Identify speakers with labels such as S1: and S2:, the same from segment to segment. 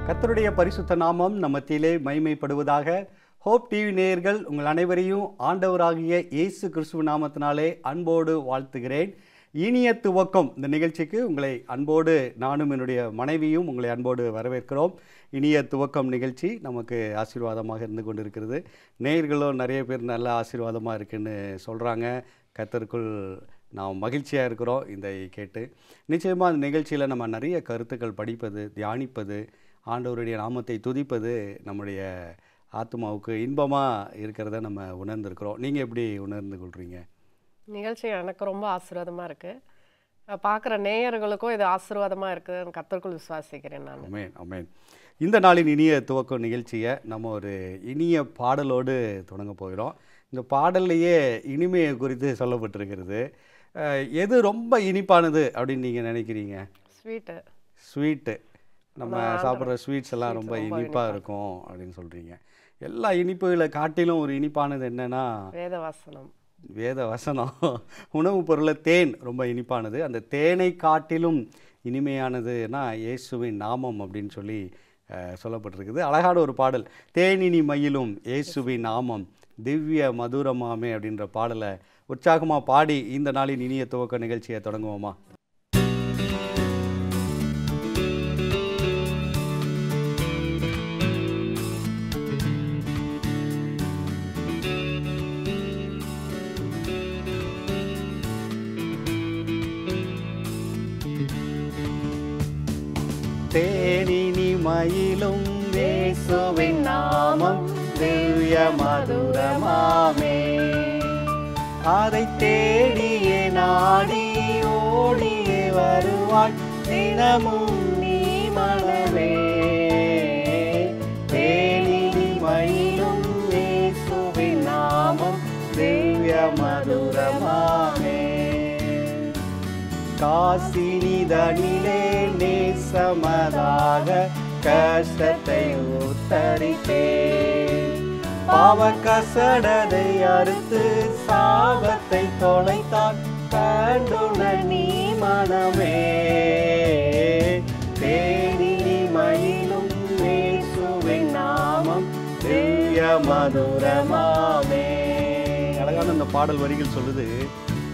S1: கர்த்தருடைய பரிசுத்த நாமம் நம் மத்தியிலே மகிமைப்படுவதாக. ஹோப் டிவி நேயர்கள் உங்கள் அனைவரையும் ஆண்டவராகிய இயேசு கிறிஸ்துவ நாமத்தினாலே அன்போடு வாழ்த்துகிறேன். இனிய துவக்கம் இந்த நிகழ்ச்சிக்கு உங்களை அன்போடு நானும் என்னுடைய மனைவியும் உங்களை அன்போடு வரவேற்கிறோம். இனிய துவக்கம் நிகழ்ச்சி நமக்கு ஆசீர்வாதமாக இருந்து கொண்டிருக்கிறது. நேயர்களும் நிறைய பேர் நல்ல ஆசீர்வாதமாக இருக்குன்னு சொல்கிறாங்க. கர்த்தருக்குள் நாம் மகிழ்ச்சியாக இருக்கிறோம் இதை கேட்டு. நிச்சயமாக அந்த நிகழ்ச்சியில் நம்ம நிறைய கருத்துக்கள் படிப்பது, தியானிப்பது, ஆண்டவருடைய நாமத்தை துதிப்பது நம்முடைய ஆத்மாவுக்கு இன்பமாக இருக்கிறத நம்ம உணர்ந்துருக்கிறோம். நீங்கள் எப்படி உணர்ந்து கொள்கிறீங்க?
S2: நிகழ்ச்சி எனக்கு ரொம்ப ஆசீர்வாதமாக இருக்குது. பார்க்குற நேயர்களுக்கும் இது ஆசீர்வாதமாக இருக்குதுன்னு கர்த்தருக்குள் விசுவாசிக்கிறேன் நான்.
S1: ஆமென், ஆமென். இந்த நாளின் இனிய துவக்கம் நிகழ்ச்சியை நம்ம ஒரு இனிய பாடலோடு தொடங்க போகிறோம். இந்த பாடல்லையே இனிமையை குறித்து சொல்லப்பட்டிருக்கிறது. எது ரொம்ப இனிப்பானது அப்படின்னு நீங்கள் நினைக்கிறீங்க? ஸ்வீட்டு. நம்ம சாப்பிட்ற ஸ்வீட்ஸ் எல்லாம் ரொம்ப இனிப்பாக இருக்கும் அப்படின்னு சொல்கிறீங்க. எல்லா இனிப்புகளை காட்டிலும் ஒரு இனிப்பானது என்னன்னா வேத வசனம். உணவுப் பொருளில் தேன் ரொம்ப இனிப்பானது. அந்த தேனை காட்டிலும் இனிமையானதுன்னா இயேசுவின் நாமம் அப்படின்னு சொல்லி சொல்லப்பட்டிருக்குது. அழகான ஒரு பாடல், தேனினி மயிலும் இயேசுவின் நாமம் திவ்ய மதுரமாமே அப்படின்ற பாடலை உற்சாகமாக பாடி இந்த நாளின் இனிய துவக்க நிகழ்ச்சியை தொடங்குவோமா? தேனினி மயிலும் இயேசுவின் நாமம் திவ்ய மதுரமாமே, அதை தேடியே நாடி ஓடியே வருவாய் தினமும் நீ மனமே. தேனினி மயிலும் இயேசுவின் நாமம் திவ்ய மதுரமாமே. காசினிதனிலே நேசமதாக கஷ்டத்தை உத்தரித்தேன், பாவ கசடதை அறுத்து சாபத்தை தொலைத்தான் கண்டுண நீ மனமே. தேனினி மயிலும் இயேசுவின் நாமம் திவ்ய மதுரமாமே. அழகான இந்த பாடல் வரிகள் சொல்லுது,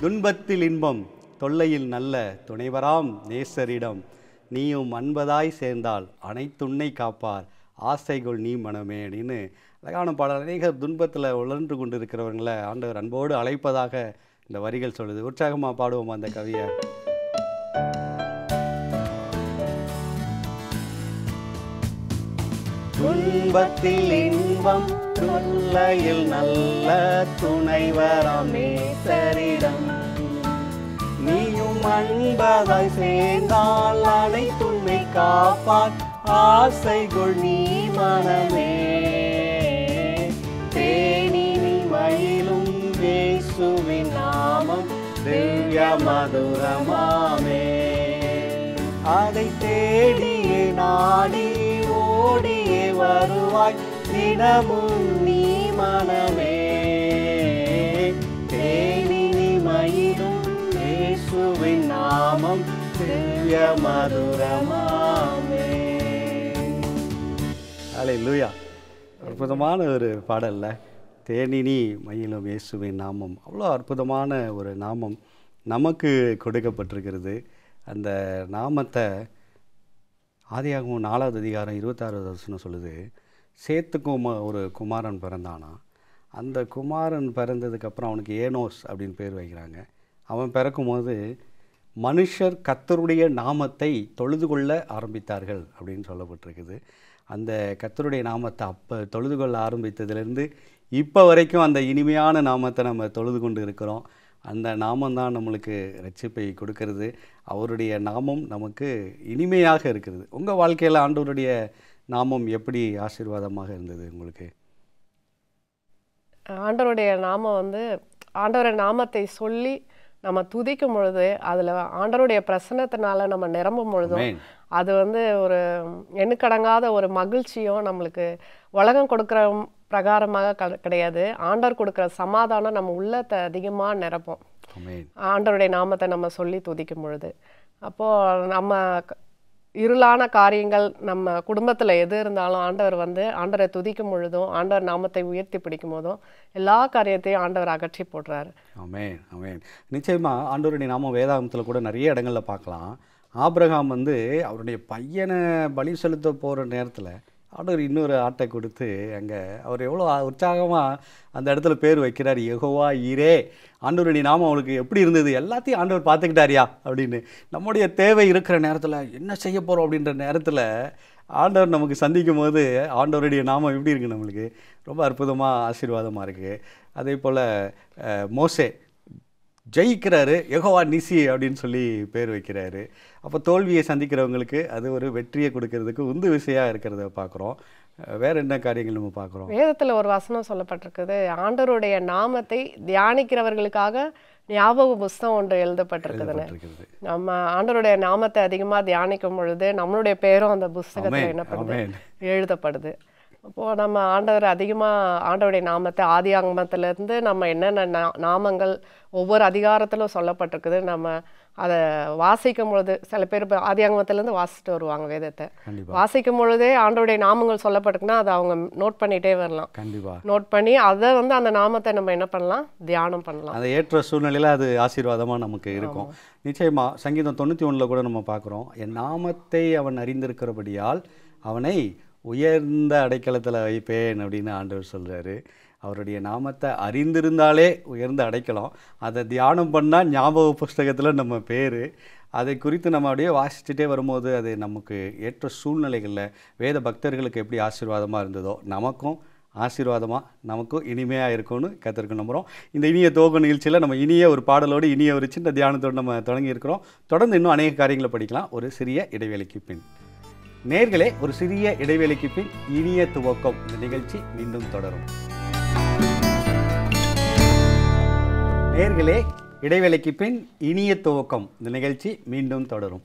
S1: துன்பத்தில் இன்பம் தொல்லையில் நல்ல துணைவராம் நேசரிடம் நீயும் அன்பதாய் சேர்ந்தால் அனைத்துன்னை காப்பார் ஆசைகள் நீ மனமே அப்படின்னு அழகான பாடல். அநேக துன்பத்தில் உழன்று கொண்டு இருக்கிறவங்களை ஆண்டவர் அன்போடு அழைப்பதாக இந்த வரிகள் சொல்லுது. உற்சாகமாக பாடுவோம் அந்த கவியை. துன்பத்தில் இன்பம் தொல்லையில் நல்ல துணைவராம் நேசரிடம் நீயும் அன்பதாய் சேர்ந்தால் அனைத்துன்னை காப்பார் ஆசைகள் நீ மனமே. தேனினி மயிலும் இயேசுவின் நாமம் திவ்ய மதுரமாமே, அதை தேடியே நாடி ஓடியே வருவாய் தினமும் நீ மனமே. தேனினி மயிலும் இயேசுவின் நாமம் திவ்ய மதுரமாமே. அல்லேலூயா. அற்புதமான ஒரு பாடல்ல, தேனினி மயிலும் இயேசுவின் நாமம். அவ்வளோ அற்புதமான ஒரு நாமம் நமக்கு கொடுக்கப்பட்டிருக்கிறது. அந்த நாமத்தை ஆதியாகமம் 4வது அதிகாரம் 26வது வசனம் சொல்லுது, சேத்துக்கும் ஒரு குமாரன் பிறந்தானா, அந்த குமாரன் பிறந்ததுக்கப்புறம் அவனுக்கு ஏனோஸ் அப்படின்னு பேர் வைக்கிறாங்க. அவன் பிறக்கும்போது மனுஷர் கர்த்தருடைய நாமத்தை தொழுது கொள்ள ஆரம்பித்தார்கள் அப்படின்னு சொல்லப்பட்டிருக்குது. அந்த கர்த்தருடைய நாமத்தை அப்போ தொழுது கொள்ள ஆரம்பித்ததுலேருந்து இப்போ வரைக்கும் அந்த இனிமையான நாமத்தை நம்ம தொழுது கொண்டு இருக்கிறோம். அந்த நாமம்தான் நம்மளுக்கு ரட்சிப்பை கொடுக்கறது. அவருடைய நாமம் நமக்கு இனிமையாக இருக்கிறது. உங்கள் வாழ்க்கையில் ஆண்டவருடைய நாமம் எப்படி ஆசீர்வாதமாக இருந்தது உங்களுக்கு?
S2: ஆண்டவருடைய நாமம் ஆண்டவருடைய நாமத்தை சொல்லி நம்ம துதிக்கும் பொழுது, அதில் ஆண்டவருடைய பிரசன்னத்தினால நம்ம நிரம்பும் பொழுதும் அது ஒரு எண்ணுக்கடங்காத ஒரு மகிழ்ச்சியும், நம்மளுக்கு உலகம் கொடுக்குற பிரகாரமாக கிடையாது, ஆண்டவர் கொடுக்குற சமாதானம் நம்ம உள்ளத்தை அதிகமாக நிரப்போம் ஆண்டவருடைய நாமத்தை நம்ம சொல்லி துதிக்கும் பொழுது. அப்போது நம்ம இருளான காரியங்கள் நம்ம குடும்பத்தில் எது இருந்தாலும் ஆண்டவர் வந்து ஆண்டவரை துதிக்கும் பொழுதும் ஆண்டவர் நாமத்தை உயர்த்தி பிடிக்கும் போதும் எல்லா காரியத்தையும் ஆண்டவர் அகற்றி போடுறாரு.
S1: ஆமென், ஆமென். நிச்சயமா ஆண்டவருடைய நாமம் வேதாகமத்தில் கூட நிறைய இடங்களில் பார்க்கலாம். ஆபிரகாம் வந்து அவருடைய பையனை பலி செலுத்த போகிற நேரத்தில் ஆண்டவர் இன்னொரு ஆட்டை கொடுத்து அங்கே அவர் எவ்வளோ உற்சாகமாக அந்த இடத்துல பேர் வைக்கிறார், யெகோவா ஈரே. ஆண்டவருடைய நாமம் அவளுக்கு எப்படி இருந்தது, எல்லாத்தையும் ஆண்டவர் பார்த்துக்கிட்டாரியா அப்படின்னு. நம்முடைய தேவை இருக்கிற நேரத்தில் என்ன செய்ய போகிறோம் அப்படின்ற நேரத்தில் ஆண்டவர் நமக்கு சந்திக்கும் போது ஆண்டவருடைய நாமம் எப்படி இருக்குது, நம்மளுக்கு ரொம்ப அற்புதமாக ஆசீர்வாதமாக இருக்குது. அதே போல் மோசே ஜெயிக்கிறாரு, யெகோவா நிசி அப்படின்னு சொல்லி பேர் வைக்கிறாரு. அப்போ தோல்வியை சந்திக்கிறவங்களுக்கு அது ஒரு வெற்றியை கொடுக்கறதுக்கு உந்து விசையாக இருக்கிறத பார்க்குறோம். வேற என்ன காரியங்கள் நம்ம பார்க்குறோம்?
S2: வேதத்தில் ஒரு வசனம் சொல்லப்பட்டிருக்குது, ஆண்டவருடைய நாமத்தை தியானிக்கிறவர்களுக்காக ஞாபக புஸ்தகம் ஒன்று எழுதப்பட்டிருக்குதுன்னு. நம்ம ஆண்டவருடைய நாமத்தை அதிகமாக தியானிக்கும் பொழுது நம்மளுடைய பேரும் அந்த புஸ்தகத்தில் என்ன பண்ணுது, எழுதப்படுது. அப்போது நம்ம ஆண்டவர் அதிகமாக ஆண்டவருடைய நாமத்தை ஆதியாகமத்திலேருந்து நம்ம என்னென்ன நாமங்கள் ஒவ்வொரு அதிகாரத்திலும் சொல்லப்பட்டிருக்குது, நம்ம அதை வாசிக்கும் பொழுது சில பேர் இப்போ ஆதியாகமத்திலேருந்து வாசிச்சுட்டு வருவாங்க வேதத்தை. வாசிக்கும் பொழுதே ஆண்டவருடைய நாமங்கள் சொல்லப்பட்டிருக்குன்னா அதை அவங்க நோட் பண்ணிகிட்டே வரலாம். கண்டிப்பாக நோட் பண்ணி அதை வந்து அந்த நாமத்தை நம்ம என்ன பண்ணலாம், தியானம் பண்ணலாம்.
S1: அதை ஏற்ற சூழ்நிலையில் அது ஆசீர்வாதமாக நமக்கு இருக்கும். நிச்சயமாக சங்கீதம் 91 கூட நம்ம பார்க்குறோம், என் நாமத்தை அவன் அறிந்திருக்கிறபடியால் அவனை உயர்ந்த அடைக்கலத்தில் வைப்பேன் அப்படின்னு ஆண்டவர் சொல்கிறாரு. அவருடைய நாமத்தை அறிந்திருந்தாலே உயர்ந்த அடைக்கலம். அதை தியானம் பண்ணால் ஞாபக புஸ்தகத்தில் நம்ம பேர். அதை குறித்து நம்ம அப்படியே வாசிச்சுட்டே வரும்போது அது நமக்கு ஏற்ற சூழ்நிலைகளில் வேத பக்தர்களுக்கு எப்படி ஆசீர்வாதமாக இருந்ததோ நமக்கும் ஆசீர்வாதமாக நமக்கும் இனிமையாக இருக்கும்னு கர்த்தருக்கு நம்புகிறோம். இந்த இனிய துவக்க நிகழ்ச்சியில் நம்ம இனிய ஒரு பாடலோடு இனிய ஒரு சின்ன தியானத்தோடு நம்ம தொடங்கியிருக்கிறோம். தொடர்ந்து இன்னும் அநேக காரியங்களை படிக்கலாம் ஒரு சிறிய இடைவேளைக்கு பின். நேயர்களே, ஒரு சிறிய இடைவேளைக்கு பின் இனிய துவக்கம் இந்த நிகழ்ச்சி மீண்டும் தொடரும். நேயர்களே, இடைவேளைக்கு பின் இனிய துவக்கம் இந்த நிகழ்ச்சி மீண்டும் தொடரும்.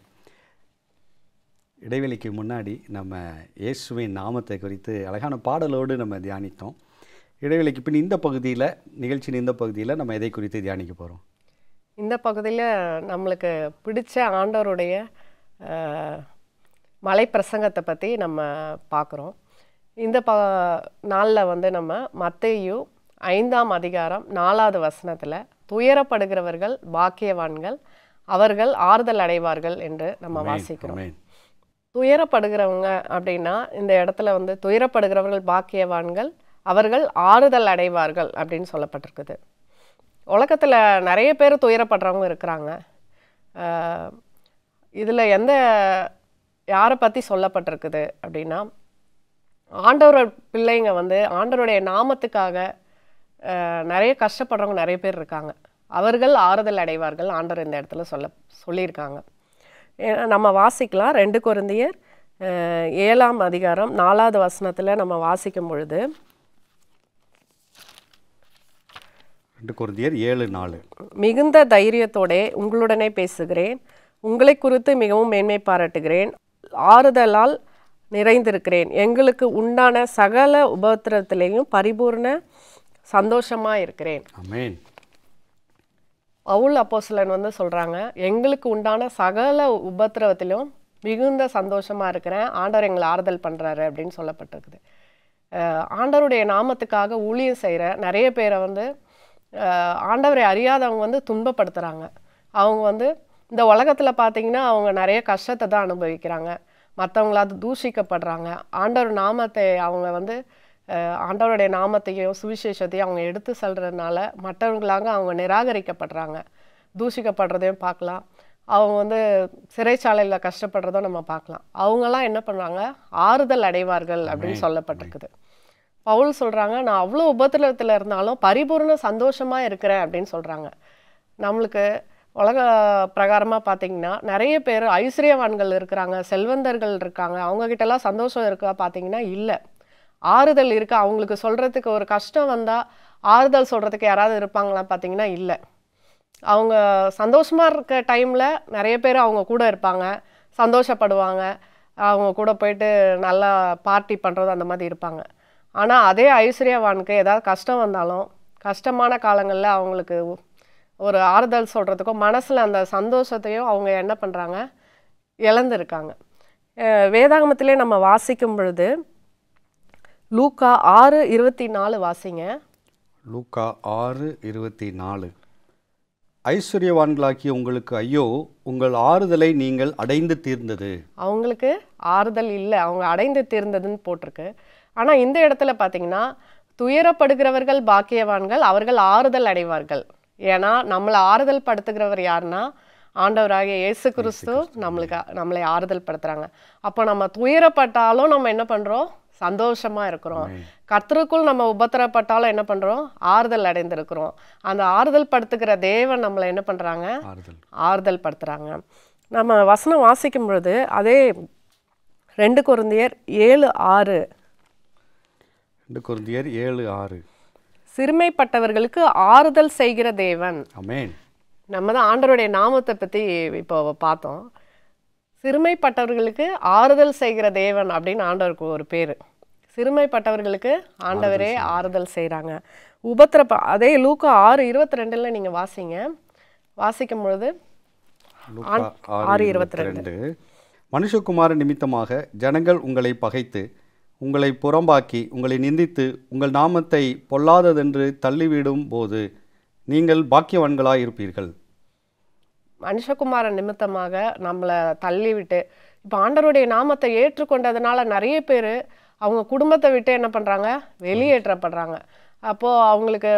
S1: இடைவெளிக்கு முன்னாடி நம்ம இயேசுவின் நாமத்தை குறித்து அழகான பாடலோடு நம்ம தியானித்தோம். இடைவெளிக்கு பின் இந்த பகுதியில், நிகழ்ச்சியின் இந்த பகுதியில் நம்ம எதை குறித்து தியானிக்க போகிறோம்?
S2: இந்த பகுதியில் நம்மளுக்கு பிடிச்ச ஆண்டவருடைய மலை பிரசங்கத்தை பற்றி நம்ம பார்க்குறோம். இந்த நாளில் வந்து நம்ம மத்தேயு 5ஆம் அதிகாரம் 4வது வசனத்தில் துயரப்படுகிறவர்கள் பாக்கியவான்கள், அவர்கள் ஆறுதல் அடைவார்கள் என்று நம்ம வாசிக்கிறோம். துயரப்படுகிறவங்க அப்படின்னா இந்த இடத்துல வந்து துயரப்படுகிறவர்கள் பாக்கியவான்கள், அவர்கள் ஆறுதல் அடைவார்கள் அப்படின்னு சொல்லப்பட்டிருக்குது. உலகத்தில் நிறைய பேர் துயரப்படுறவங்க இருக்கிறாங்க. இதில் யாரை பற்றி சொல்லப்பட்டிருக்குது அப்படின்னா, ஆண்டவரோட பிள்ளைங்க வந்து ஆண்டவருடைய நாமத்துக்காக நிறைய கஷ்டப்படுறவங்க நிறைய பேர் இருக்காங்க. அவர்கள் ஆறுதல் அடைவார்கள் ஆண்டவர் இந்த இடத்துல சொல்லியிருக்காங்க. நம்ம வாசிக்கலாம் 2 கொரிந்தியர் 7ஆம் அதிகாரம் 4வது வசனத்தில் நம்ம வாசிக்கும் பொழுது,
S1: 2 கொரிந்தியர் 7:4,
S2: மிகுந்த தைரியத்தோடே உங்களுடனே பேசுகிறேன், உங்களை குறித்து மிகவும் மேன்மை பாராட்டுகிறேன், ஆறுதலால் நிறைந்திருக்கிறேன், எங்களுக்கு உண்டான சகல உபத்திரத்திலேயும் பரிபூர்ண சந்தோஷமாக இருக்கிறேன்.
S1: ஆமென்.
S2: பவுல் அப்போஸ்தலன் வந்து சொல்கிறாங்க, எங்களுக்கு உண்டான சகல உபத்திரவத்திலும் மிகுந்த சந்தோஷமாக இருக்கிறேன், ஆண்டவர் எங்களை ஆறுதல் பண்ணுறாரு அப்படின்னு சொல்லப்பட்டிருக்குது. ஆண்டவருடைய நாமத்துக்காக ஊழியம் செய்கிற நிறைய பேரை வந்து ஆண்டவரை அறியாதவங்க வந்து துன்பப்படுத்துகிறாங்க. அவங்க வந்து இந்த உலகத்தில் பார்த்திங்கன்னா அவங்க நிறைய கஷ்டத்தை தான் அனுபவிக்கிறாங்க, மற்றவங்களாவது தூஷிக்கப்படுறாங்க. ஆண்டவர் நாமத்தை அவங்க வந்து ஆண்டவருடைய நாமத்தையும் சுவிசேஷத்தையும் அவங்க எடுத்து செல்றதுனால மற்றவங்களாக அவங்க நிராகரிக்கப்படுறாங்க, தூஷிக்கப்படுறதையும் பார்க்கலாம். அவங்க வந்து சிறைச்சாலையில் கஷ்டப்படுறதும் நம்ம பார்க்கலாம். அவங்கெல்லாம் என்ன பண்ணுறாங்க, ஆறுதல் அடைவார்கள் அப்படின்னு சொல்லப்பட்டிருக்குது. பவுல் சொல்கிறாங்க, நான் அவ்வளோ உபத்திரவத்தில் இருந்தாலும் பரிபூர்ண சந்தோஷமாக இருக்கிறேன் அப்படின்னு சொல்கிறாங்க. நம்மளுக்கு உலக பிரகாரமாக பார்த்திங்கன்னா நிறைய பேர் ஐஸ்வர்யவான்கள் இருக்கிறாங்க, செல்வந்தர்கள் இருக்காங்க, அவங்கக்கிட்டலாம் சந்தோஷம் இருக்கா பார்த்திங்கன்னா இல்லை. ஆறுதல் இருக்கா, அவங்களுக்கு சொல்கிறதுக்கு ஒரு கஷ்டம் வந்தால் ஆறுதல் சொல்கிறதுக்கு யாராவது இருப்பாங்களா பார்த்திங்கன்னா இல்லை. அவங்க சந்தோஷமாக இருக்க டைமில் நிறைய பேர் அவங்க கூட இருப்பாங்க, சந்தோஷப்படுவாங்க, அவங்க கூட போயிட்டு நல்லா பார்ட்டி பண்ணுறது அந்த மாதிரி இருப்பாங்க. ஆனால் அதே ஐஸ்வர்யவானுக்கு ஏதாவது கஷ்டம் வந்தாலும் கஷ்டமான காலங்களில் அவங்களுக்கு ஒரு ஆறுதல் சொல்கிறதுக்கும் மனசில் அந்த சந்தோஷத்தையும் அவங்க என்ன பண்ணுறாங்க, இழந்துருக்காங்க. வேதாகமத்திலே நம்ம வாசிக்கும் பொழுது லூக்கா 6:24 வாசிங்க.
S1: லூக்கா 6:24. ஐஸ்வர்யவான்களாக்கிய உங்களுக்கு ஐயோ, உங்கள் ஆறுதலை நீங்கள் அடைந்து தீர்ந்தது.
S2: அவங்களுக்கு ஆறுதல் இல்லை, அவங்க அடைந்து தீர்ந்ததுன்னு போட்டிருக்கு. ஆனால் இந்த இடத்துல பார்த்தீங்கன்னா, துயரப்படுகிறவர்கள் பாக்கியவான்கள், அவர்கள் ஆறுதல் அடைவார்கள். ஏன்னா நம்மளை ஆறுதல் படுத்துகிறவர் யாருன்னா ஆண்டவராகிய இயேசு கிறிஸ்து நம்மளை ஆறுதல் படுத்துறாங்க. அப்போ நம்ம துயரப்பட்டாலும் நம்ம என்ன பண்றோம்? சந்தோஷமா இருக்கிறோம். கர்த்தருக்குள் நம்ம உபத்திரப்பட்டாலும் என்ன பண்றோம்? ஆறுதல் அடைந்திருக்கிறோம். அந்த ஆறுதல் படுத்துகிற தேவன் நம்மளை என்ன பண்றாங்க? ஆறுதல் படுத்துறாங்க. நம்ம வசனம் வாசிக்கும் பொழுது அதே 2 கொரிந்தியர் 7:6.
S1: 2 கொரிந்தியர் 7:6.
S2: சிறுமைப்பட்டவர்களுக்கு ஆறுதல் செய்கிற தேவன்.
S1: ஆமென்.
S2: நம்ம தான் ஆண்டவருடைய நாமத்தை பற்றி இப்போ பார்த்தோம். சிறுமைப்பட்டவர்களுக்கு ஆறுதல் செய்கிற தேவன் அப்படின்னு ஆண்டவருக்கு ஒரு பேர். சிறுமைப்பட்டவர்களுக்கு ஆண்டவரே ஆறுதல் செய்கிறாங்க. அதே லூக்கா 6:22 நீங்கள் வாசிங்க. வாசிக்கும் பொழுது 6:22.
S1: மனுஷகுமார நிமித்தமாக ஜனங்கள் உங்களை பகைத்து உங்களை புறம்பாக்கி உங்களை நிந்தித்து உங்கள் நாமத்தை பொல்லாததென்று தள்ளிவிடும் போது நீங்கள் பாக்கியவான்களாக இருப்பீர்கள்.
S2: மனுஷகுமாரன் நிமித்தமாக நம்மளை தள்ளிவிட்டு இப்போ ஆண்டவருடைய நாமத்தை ஏற்றுக்கொண்டதுனால நிறைய பேர் அவங்க குடும்பத்தை விட்டு என்ன பண்ணுறாங்க? வெளியேற்றப்படுறாங்க. அப்போது அவங்களுக்கு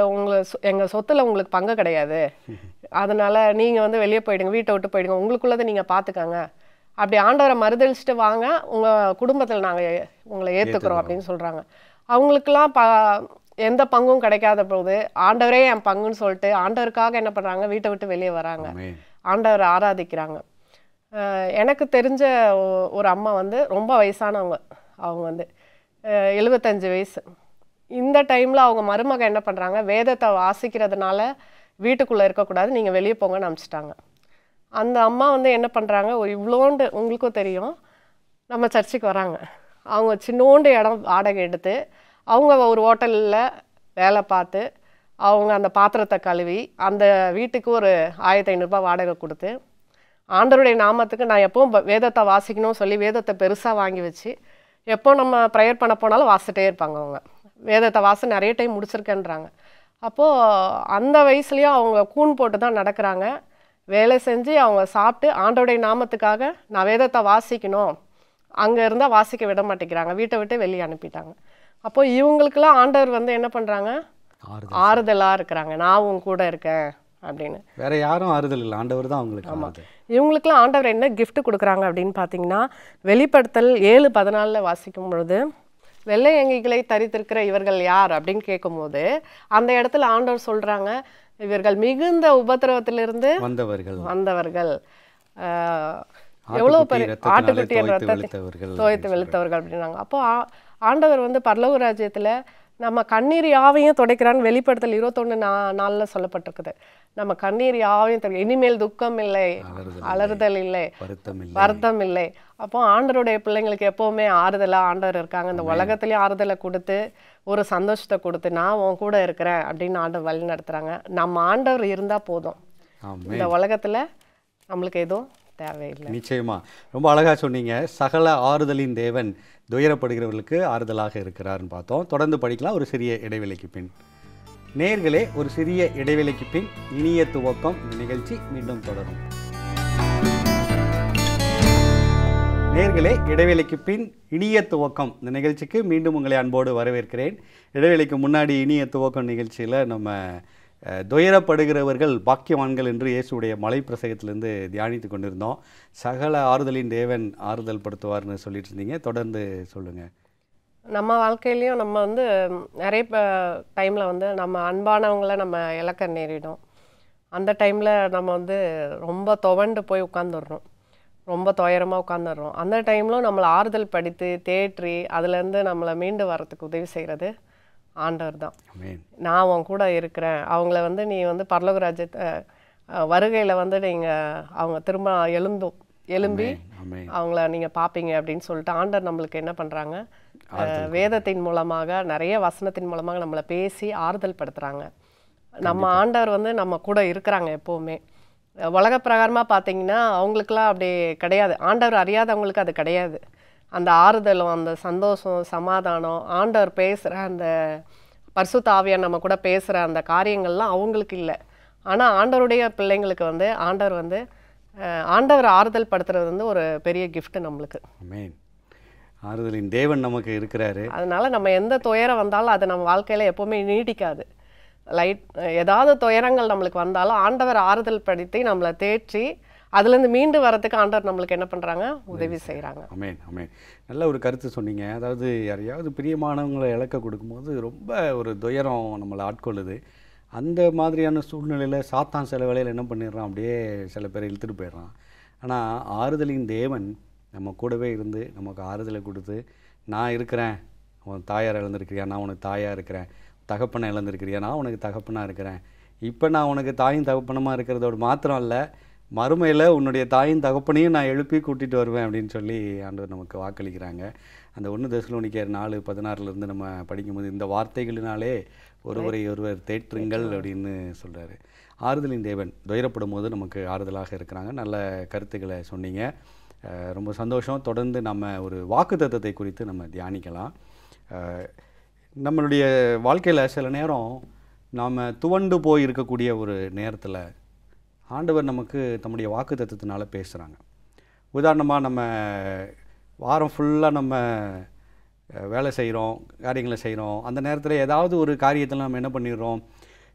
S2: எங்கள் சொத்தில் உங்களுக்கு பங்கு கிடையாது, அதனால் நீங்கள் வெளியே போயிடுங்க, வீட்டை விட்டு போயிடுங்க, உங்களுக்குள்ளதை நீங்கள் பார்த்துக்கங்க, அப்படி ஆண்டவரை மறுதளிச்சுட்டு வாங்க, உங்கள் குடும்பத்தில் நாங்கள் உங்களை ஏற்றுக்கிறோம் அப்படின்னு சொல்கிறாங்க. அவங்களுக்கெல்லாம் எந்த பங்கும் கிடைக்காத போது ஆண்டவரே என் பங்குன்னு சொல்லிட்டு ஆண்டவருக்காக என்ன பண்ணுறாங்க? வீட்டை விட்டு வெளியே வராங்க, ஆண்டவரை ஆராதிக்கிறாங்க. எனக்கு தெரிஞ்ச ஒரு அம்மா ரொம்ப வயசானவங்க. அவங்க 75 வயசு. இந்த டைமில் அவங்க மருமக என்ன பண்ணுறாங்க? வேதத்தை வாசிக்கிறதுனால வீட்டுக்குள்ளே இருக்கக்கூடாது, நீங்கள் வெளியே போங்கன்னு அனுப்பிச்சிட்டாங்க. அந்த அம்மா என்ன பண்ணுறாங்க? ஒரு இவ்வளோண்டு, உங்களுக்கும் தெரியும், நம்ம சர்ச்சுக்கு வராங்க. அவங்க சின்னோண்டு இடம் வாடகை எடுத்து அவங்க ஒரு ஹோட்டலில் வேலை பார்த்து அவங்க அந்த பாத்திரத்தை கழுவி அந்த வீட்டுக்கு ஒரு 1500 வாடகை கொடுத்து ஆண்டவருடைய நாமத்துக்கு நான் எப்பவும் வேதத்தை வாசிக்கணும்னு சொல்லி வேதத்தை பெருசாக வாங்கி வச்சு எப்போ நம்ம ப்ரேயர் பண்ண போனாலும் வாசிட்டே இருப்பாங்க. அவங்க வேதத்தை நிறைய டைம் முடிச்சிருக்கேன்றாங்க. அப்போது அந்த வயசுலேயும் அவங்க கூன் போட்டு தான் நடக்கிறாங்க. வேலை செஞ்சு அவங்க சாப்பிட்டு ஆண்டவருடைய நாமத்துக்காக நான் வேதத்தை வாசிக்கணும், அங்கே இருந்தால் வாசிக்க விட மாட்டேங்கிறாங்க, வீட்டை விட்டு வெளியே அனுப்பிட்டாங்க. அப்போ இவங்களுக்கெல்லாம் ஆண்டவர் என்ன பண்ணுறாங்க? ஆறுதலாக இருக்கிறாங்க. நான் உங்க கூட இருக்கேன் அப்படின்னு.
S1: வேற யாரும் ஆறுதல் இல்லை, ஆண்டவர் தான் அவங்களுக்கு.
S2: ஆமாம், இவங்களுக்கெல்லாம் ஆண்டவர் என்ன கிஃப்ட் கொடுக்குறாங்க அப்படின்னு பார்த்தீங்கன்னா, வெளிப்படுத்தல் 7:14 வாசிக்கும் பொழுது வெள்ளை அங்கிகளை தரித்திருக்கிற இவர்கள் யார் அப்படின்னு கேட்கும்போது அந்த இடத்துல ஆண்டவர் சொல்கிறாங்க, இவர்கள் மிகுந்த உபத்திரவத்திலிருந்து வந்தவர்கள், எவ்வளோ பெரிய ஆட்டுக்குட்டிய ரத்தத்தை துவைத்து வெளுத்தவர்கள் அப்படின்னாங்க. அப்போ ஆண்டவர் பரலோக ராஜ்யத்தில் நம்ம கண்ணீர் யாவையும் துடைக்கிறான்னு வெளிப்படுத்தல் 21:4 சொல்லப்பட்டிருக்குது. நம்ம கண்ணீர் யாவையும் இனிமேல் துக்கம் இல்லை, அலறுதல் இல்லை, வருத்தம் இல்லை. அப்போ ஆண்டவருடைய பிள்ளைங்களுக்கு எப்போவுமே ஆறுதலாக ஆண்டவர் இருக்காங்க. இந்த உலகத்துலேயும் ஆறுதலை கொடுத்து ஒரு சந்தோஷத்தை கொடுத்து நான் உன் கூட இருக்கிறேன் அப்படின்னு ஆண்டவர் வழி நடத்துகிறாங்க. நம்ம ஆண்டவர் இருந்தால் போதும், இந்த உலகத்தில் நம்மளுக்கு எதுவும் தேவையில்லை.
S1: நிச்சயமா ரொம்ப அழகாக சொன்னீங்க. சகல ஆறுதலின் தேவன் துயரப்படுகிறவர்களுக்கு ஆறுதலாக இருக்கிறார்னு பார்த்தோம். தொடர்ந்து படிக்கலாம் ஒரு சிறிய இடைவேளைக்கு பின். நேயர்களே, ஒரு சிறிய இடைவேளைக்கு பின் இனிய துவக்கம் இந்த நிகழ்ச்சி மீண்டும் தொடரும். நேயர்களே, இடைவேளைக்கு பின் இனிய துவக்கம் இந்த நிகழ்ச்சிக்கு மீண்டும் உங்களை அன்போடு வரவேற்கிறேன். இடைவேளைக்கு முன்னாடி இனிய துவக்கம் நிகழ்ச்சியில் நம்ம துயரப்படுகிறவர்கள் பாக்கியவான்கள் என்று இயேசுடைய மலை பிரசங்கத்திலேருந்து தியானித்து கொண்டிருந்தோம். சகல ஆறுதலின் தேவன் ஆறுதல் படுத்துவார்னு சொல்லிட்டு இருந்தீங்க, தொடர்ந்து சொல்லுங்கள்.
S2: நம்ம வாழ்க்கையிலையும் நம்ம நிறைய டைமில் நம்ம அன்பானவங்களை நம்ம இழக்க நேரிடும். அந்த டைமில் நம்ம ரொம்ப துவண்டு போய் உட்காந்துடுறோம், ரொம்ப துயரமாக உட்காந்துடுறோம். அந்த டைமில் நம்மளை ஆறுதல் படித்து தேற்றி அதுலேருந்து நம்மளை மீண்டு வரத்துக்கு உதவி செய்கிறது ஆண்டவர் தான். நான் உன் கூட இருக்கிறேன், அவங்கள நீ பரலோக ராஜ்யத்தை வருகையில் நீங்கள் அவங்க திரும்ப எழும்பி அவங்கள நீங்கள் பார்ப்பீங்க அப்படின்னு சொல்லிட்டு ஆண்டவர் நம்மளுக்கு என்ன பண்ணுறாங்க? வேதத்தின் மூலமாக நிறைய வசனத்தின் மூலமாக நம்மளை பேசி ஆறுதல் படுத்துகிறாங்க. நம்ம ஆண்டவர் நம்ம கூட இருக்கிறாங்க எப்போவுமே. உலக பிரகாரமாக பார்த்தீங்கன்னா அவங்களுக்குலாம் அப்படி கிடையாது. ஆண்டவர் அறியாதவங்களுக்கு அது கிடையாது. அந்த ஆறுதலும் அந்த சந்தோஷம் சமாதானம் ஆண்டவர் பேசுகிற அந்த பரிசுத்த ஆவியார் நம்ம கூட பேசுகிற அந்த காரியங்கள்லாம் அவங்களுக்கு இல்லை. ஆனால் ஆண்டவருடைய பிள்ளைங்களுக்கு வந்து ஆண்டவர் ஆறுதல் படுத்துறது வந்து ஒரு பெரிய gift நம்மளுக்கு.
S1: ஆமென். ஆறுதலின் தேவன் நமக்கு இருக்கிறாரு.
S2: அதனால நம்ம எந்த துயரம் வந்தாலும் அது நம்ம வாழ்க்கையில் எப்போவுமே நீடிக்காது. ஏதாவது துயரங்கள் நம்மளுக்கு வந்தாலும் ஆண்டவர் ஆறுதல் படுத்தி நம்மளை தேற்றி அதுலேருந்து மீண்டு வரதுக்கு ஆண்டவர் நம்மளுக்கு என்ன பண்ணுறாங்க, உதவி செய்கிறாங்க.
S1: ஆமென் ஆமென். நல்ல ஒரு கருத்து சொன்னீங்க. அதாவது யாரையாவது பிரியமானவங்களை இழக்க கொடுக்கும்போது ரொம்ப ஒரு துயரம் நம்மளை ஆட்கொள்ளுது. அந்த மாதிரியான சூழ்நிலையில் சாத்தான் சில வேளையில் என்ன பண்ணிடுறான், அப்படியே சில பேரை இழுத்துட்டு போயிடுறான். ஆனால் ஆறுதலின் தேவன் நம்ம கூடவே இருந்து நமக்கு ஆறுதலை கொடுத்து, நான் இருக்கிறேன், உன் தாயார் இழந்திருக்கிறியா, நான் உனக்கு தாயாக இருக்கிறேன், தகப்பனை இழந்திருக்கிறியா, நான் உனக்கு தகப்பனாக இருக்கிறேன், இப்போ நான் உனக்கு தாயும் தகப்பனமாக இருக்கிறதோடு மாத்திரம் இல்லை, மறுமையில் உன்னுடைய தாயும் தகப்பனையும் நான் எழுப்பி கூட்டிகிட்டு வருவேன் அப்படின்னு சொல்லி ஆண்டவர் நமக்கு வாக்களிக்கிறாங்க. அந்த 1 தெசலோனிக்கேயர் 4:16 நம்ம படிக்கும்போது இந்த வார்த்தைகளினாலே ஒருவரை ஒருவர் தேற்றுங்கள் அப்படின்னு சொல்கிறாரு. ஆறுதலின் தேவன் துயரப்படும் போது நமக்கு ஆறுதலாக இருக்கிறாங்க. நல்ல கருத்துக்களை சொன்னீங்க. ரொம்ப சந்தோஷம். தொடர்ந்து நம்ம ஒரு வாக்குத்தத்தத்தை குறித்து நம்ம தியானிக்கலாம். நம்மளுடைய வாழ்க்கையில் சில நேரம் நாம் துவண்டு போய் இருக்கக்கூடிய ஒரு நேரத்தில் ஆண்டவர் நமக்கு தம்முடைய வாக்குத்தத்தத்தினால பேசுகிறாங்க. உதாரணமாக நம்ம வாரம் ஃபுல்லாக நம்ம வேலை செய்கிறோம், காரியங்களை செய்கிறோம். அந்த நேரத்தில் ஏதாவது ஒரு காரியத்தில் நம்ம என்ன பண்ணிடுறோம்,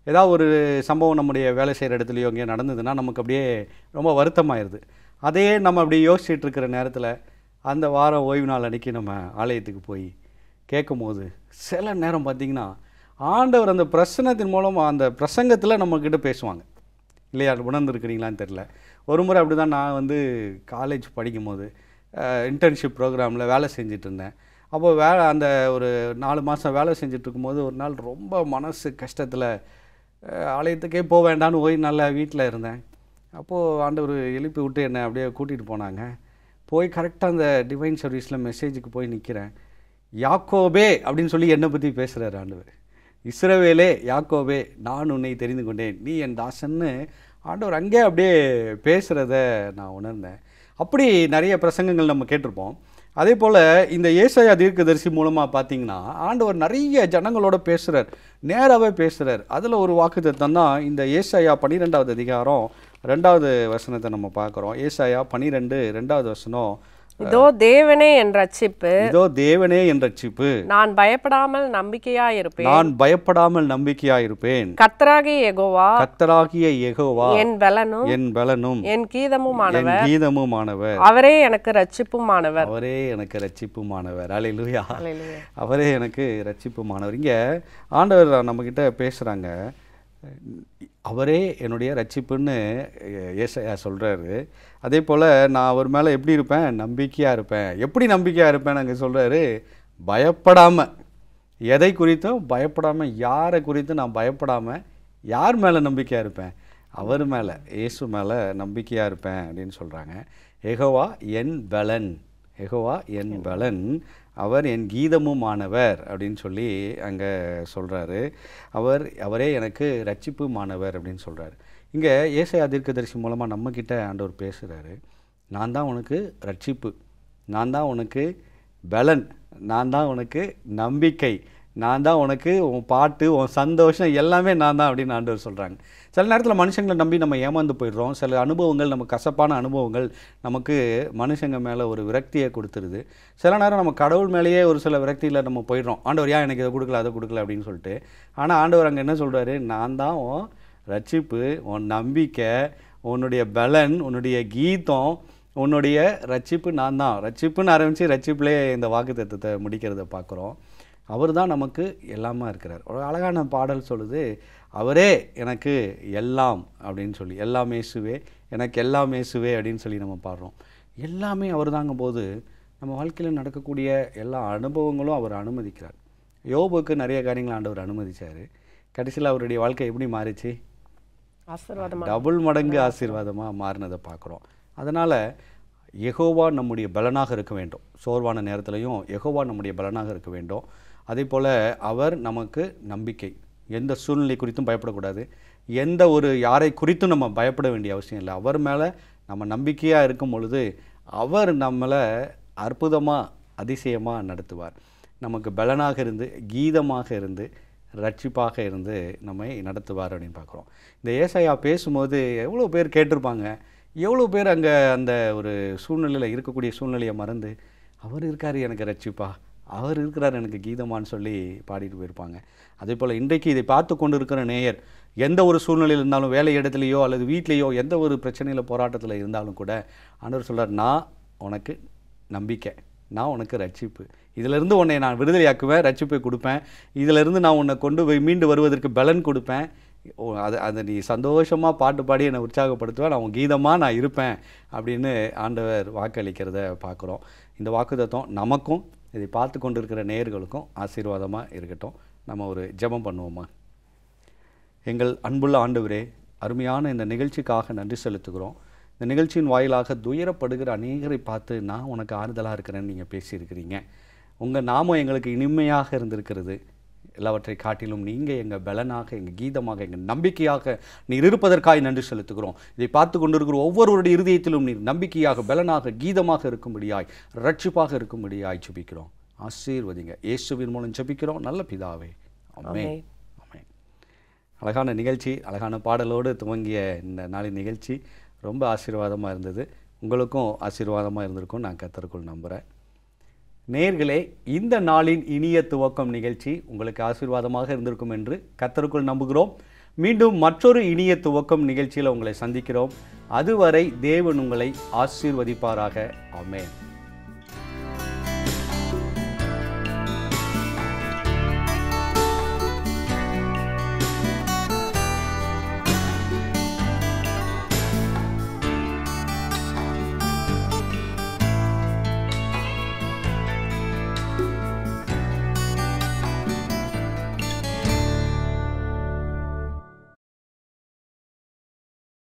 S1: ஏதாவது ஒரு சம்பவம் நம்முடைய வேலை செய்கிற இடத்துலையோ இங்கே நடந்ததுன்னா நமக்கு அப்படியே ரொம்ப வருத்தமாயிருது. அதையே நம்ம அப்படி யோசிச்சுட்டு இருக்கிற நேரத்தில் அந்த வாரம் ஓய்வு நாள் அன்றைக்கி நம்ம ஆலயத்துக்கு போய் கேட்கும் போது சில நேரம் பார்த்திங்கன்னா ஆண்டவர் அந்த பிரசன்னத்தின் மூலமாக அந்த பிரசங்கத்தில் நம்மக்கிட்ட பேசுவாங்க இல்லையா? உணர்ந்துருக்கிறீங்களான்னு தெரில. ஒரு முறை அப்படி தான் நான் காலேஜ் படிக்கும்போது இன்டர்ன்ஷிப் ப்ரோக்ராமில் வேலை செஞ்சுட்டு இருந்தேன். அப்போது அந்த ஒரு 4 மாதம் வேலை செஞ்சுட்டு இருக்கும்போது ஒரு நாள் ரொம்ப மனசு கஷ்டத்தில் ஆலயத்துக்கே போக வேண்டான்னு போய் நல்லா வீட்டில் இருந்தேன். அப்போது ஆண்டவர் எழுப்பி விட்டு என்னை அப்படியே கூட்டிகிட்டு போனாங்க. போய் கரெக்டாக அந்த டிவைன் சர்வீஸில் மெசேஜுக்கு போய் நிற்கிறேன். யாக்கோபே அப்படின்னு சொல்லி என்னை பற்றி பேசுகிறார் ஆண்டவர். இஸ்ரவேலே யாக்கோபே, நான் உன்னை தெரிந்து கொண்டேன், நீ என் தாசன்னு ஆண்டவர் அங்கே அப்படியே பேசுகிறத நான் உணர்ந்தேன். அப்படி நிறைய பிரசங்கங்கள் நம்ம கேட்டிருப்போம். அதே போல் இந்த ஏசாயா தீர்க்கதரிசி மூலமாக பார்த்திங்கன்னா ஆண்டவர் நிறைய ஜனங்களோட பேசுகிறார், நேராகவே பேசுகிறார். அதில் ஒரு வாக்குத்தத்தம் தான் இந்த ஏசாயா 12வது அதிகாரம் 2வது வசனத்தை நம்ம பார்க்குறோம். ஏசாயா 12 2வது வசனம்,
S2: இதோ தேவனே என் ரட்சிப்பு,
S1: இதோ தேவனே என் ரட்சிப்பு,
S2: நான் பயப்படாமல் நம்பிக்கையாயிருப்பேன்,
S1: நான் பயப்படாமல் நம்பிக்கையாயிருப்பேன்,
S2: கர்த்தராகிய யெகோவா,
S1: கர்த்தராகிய யெகோவா
S2: என் பலனும்
S1: என் பலனும்
S2: என் கீதமுமானவர்,
S1: என் கீதமுமானவர்,
S2: அவரே எனக்கு ரட்சிப்புமானவர்,
S1: அவரே எனக்கு ரட்சிப்புமானவர். அல்லேலூயா,
S2: அல்லேலூயா.
S1: அவரே எனக்கு ரட்சிப்புமானவர். இங்கே ஆண்டவர் நம்மக்கிட்ட பேசுகிறாங்க, அவரே என்னுடைய ரட்சிப்புன்னு ஏசாயா சொல்கிறாரு. அதே போல் நான் அவர் மேலே எப்படி இருப்பேன், நம்பிக்கையாக இருப்பேன். எப்படி நம்பிக்கையாக இருப்பேன் அங்கே சொல்கிறாரு, பயப்படாமல், எதை குறித்தும் பயப்படாமல், யாரை குறித்தும் நான் பயப்படாமல் யார் மேலே நம்பிக்கையாக இருப்பேன், அவர் மேலே, இயேசு மேலே நம்பிக்கையாக இருப்பேன் அப்படின்னு சொல்கிறாங்க. யெகோவா என் பலன், யெகோவா என் பலன், அவர் என் கீதமுமானவர் அப்படின்னு சொல்லி அங்கே சொல்கிறாரு. அவரே எனக்கு ரட்சிப்புமானவர் அப்படின்னு சொல்கிறாரு. இங்கே ஏசாயா தீர்க்கதரிசி மூலமாக நம்மக்கிட்ட ஆண்டவர் பேசுகிறாரு. நான் தான் உனக்கு ரட்சிப்பு, நான் தான் உனக்கு பலன், நான் தான் உனக்கு நம்பிக்கை, நான் தான் உனக்கு உன் பாட்டு, உன் சந்தோஷம் எல்லாமே நான் தான் அப்படின்னு ஆண்டவர் சொல்கிறாங்க. சில நேரத்தில் மனுஷங்களை நம்பி நம்ம ஏமாந்து போயிடுறோம். சில அனுபவங்கள், நம்ம கசப்பான அனுபவங்கள் நமக்கு மனுஷங்க மேலே ஒரு விரக்தியை கொடுத்துருது. சில நேரம் நம்ம கடவுள் மேலேயே ஒரு சில விரக்தியில் நம்ம போயிடுறோம். ஆண்டவர் ஏன் எனக்கு இதை கொடுக்கல, அதை கொடுக்கல அப்படின்னு சொல்லிட்டு. ஆனால் ஆண்டவர் அங்கே என்ன சொல்கிறாரு, நான் தான் உன் ரட்சிப்பு, உன் நம்பிக்கை, உன்னுடைய பலன், உன்னுடைய கீதம், உன்னுடைய ரட்சிப்பு நான் தான். ரட்சிப்புன்னு ஆரம்பித்து ரட்சிப்புலேயே இந்த வாக்குத்தத்தத்தை முடிக்கிறத பார்க்குறோம். அவர் தான் நமக்கு எல்லாமே இருக்கிறார். ஒரு அழகான பாடல் சொல்லுது, அவரே எனக்கு எல்லாம் அப்படின்னு சொல்லி, எல்லாம் இயேசுவே, எனக்கு எல்லாம் இயேசுவே அப்படின்னு சொல்லி நம்ம பாடுறோம். எல்லாமே அவர் தாங்கும் போது நம்ம வாழ்க்கையில் நடக்கக்கூடிய எல்லா அனுபவங்களும் அவர் அனுமதிக்கிறார். யோபுக்கு நிறைய காரியங்கள் ஆண்டவர் அனுமதிச்சார். கடைசியில் அவருடைய வாழ்க்கை எப்படி மாறிச்சு, டபுள் மடங்கு ஆசீர்வாதமாக மாறினதை பார்க்குறோம். அதனால் யெகோவா நம்முடைய பலனாக இருக்க வேண்டும். சோர்வான நேரத்துலையும் யெகோவா நம்முடைய பலனாக இருக்க வேண்டும். அதே போல் அவர் நமக்கு நம்பிக்கை. எந்த சூழ்நிலை குறித்தும் பயப்படக்கூடாது. எந்த ஒரு யாரை குறித்தும் நம்ம பயப்பட வேண்டிய அவசியம் இல்லை. அவர் மேலே நம்ம நம்பிக்கையாக இருக்கும் பொழுது அவர் நம்மளை அற்புதமாக அதிசயமாக நடத்துவார். நமக்கு பலனாக இருந்து கீதமாக இருந்து ரட்சிப்பாக இருந்து நம்மை நடத்துவார் அப்படின்னு பார்க்குறோம். இந்த ஏசாயா பேசும்போது எவ்வளோ பேர் கேட்டிருப்பாங்க, எவ்வளோ பேர் அங்கே அந்த ஒரு சூழ்நிலையில் இருக்கக்கூடிய சூழ்நிலையை மறந்து அவர் இருக்கார் எனக்கு ரட்சிப்பா, அவர் இருக்கிறார் எனக்கு கீதமான்னு சொல்லி பாடிட்டு போயிருப்பாங்க. அதே போல் இன்றைக்கு இதை பார்த்து கொண்டு இருக்கிற நேயர் எந்த ஒரு சூழ்நிலையில் இருந்தாலும், வேலை இடத்துலையோ அல்லது வீட்லேயோ எந்த ஒரு பிரச்சனையில் போராட்டத்தில் இருந்தாலும் கூட ஆண்டவர் சொல்கிறார், நான் உனக்கு நம்பிக்கை, நான் உனக்கு ரட்சிப்பு, இதிலிருந்து உன்னை நான் விடுதலையாக்குவேன், ரட்சிப்பை கொடுப்பேன், இதிலிருந்து நான் உன்னை கொண்டு போய் மீண்டு வருவதற்கு பலன் கொடுப்பேன், அதை நீ சந்தோஷமாக பாட்டு பாடி என்னை உற்சாகப்படுத்துவேன், நான் உன் கீதமாக நான் இருப்பேன் அப்படின்னு ஆண்டவர் வாக்களிக்கிறத பார்க்குறோம். இந்த வாக்குத்தத்தம் நமக்கும் இதை பார்த்து கொண்டு இருக்கிற நேயர்களுக்கும் ஆசீர்வாதமாக இருக்கட்டும். நம்ம ஒரு ஜெபம் பண்ணுவோமா? எங்கள் அன்புள்ள ஆண்டவரே, அருமையான இந்த நிகழ்ச்சிக்காக நன்றி செலுத்துகிறோம். இந்த நிகழ்ச்சியின் வாயிலாக துயரப்படுகிற அநேகரை பார்த்து நான் உனக்கு ஆறுதலாக இருக்கிறேன்னு நீங்கள் பேசியிருக்கிறீங்க. உங்கள் நாமம் எங்களுக்கு இனிமையாக இருந்திருக்கிறது. எல்லாவற்றை காட்டிலும் நீங்கள் எங்கள் பலனாக, எங்கள் கீதமாக, எங்கள் நம்பிக்கையாக நீர் இருப்பதற்காக நன்றி செலுத்துகிறோம். இதை பார்த்து கொண்டிருக்கிற ஒவ்வொருவருடைய இருதயத்திலும் நீர் நம்பிக்கையாக, பலனாக, கீதமாக இருக்கும்படியாய், ரட்சிப்பாக இருக்கும்படியாய் ஜெபிக்கிறோம். ஆசீர்வதிங்க. இயேசுவின் மூலம் ஜெபிக்கிறோம் நல்ல பிதாவே, ஆமென். ஆமென். அழகான நிகழ்ச்சி, அழகான பாடலோடு துவங்கிய இந்த நாளின் நிகழ்ச்சி ரொம்ப ஆசீர்வாதமாக இருந்தது. உங்களுக்கும் ஆசீர்வாதமாக இருந்திருக்கும் நான் கர்த்தருக்குள் நம்புகிறேன். நேயர்களே, இந்த நாளின் இனிய துவக்கம் நிகழ்ச்சி உங்களுக்கு ஆசீர்வாதமாக இருந்திருக்கும் என்று கர்த்தருக்குள் நம்புகிறோம். மீண்டும் மற்றொரு இனிய துவக்கம் நிகழ்ச்சியில் உங்களை சந்திக்கிறோம். அதுவரை தேவன் உங்களை ஆசீர்வதிப்பாராக. ஆமென்.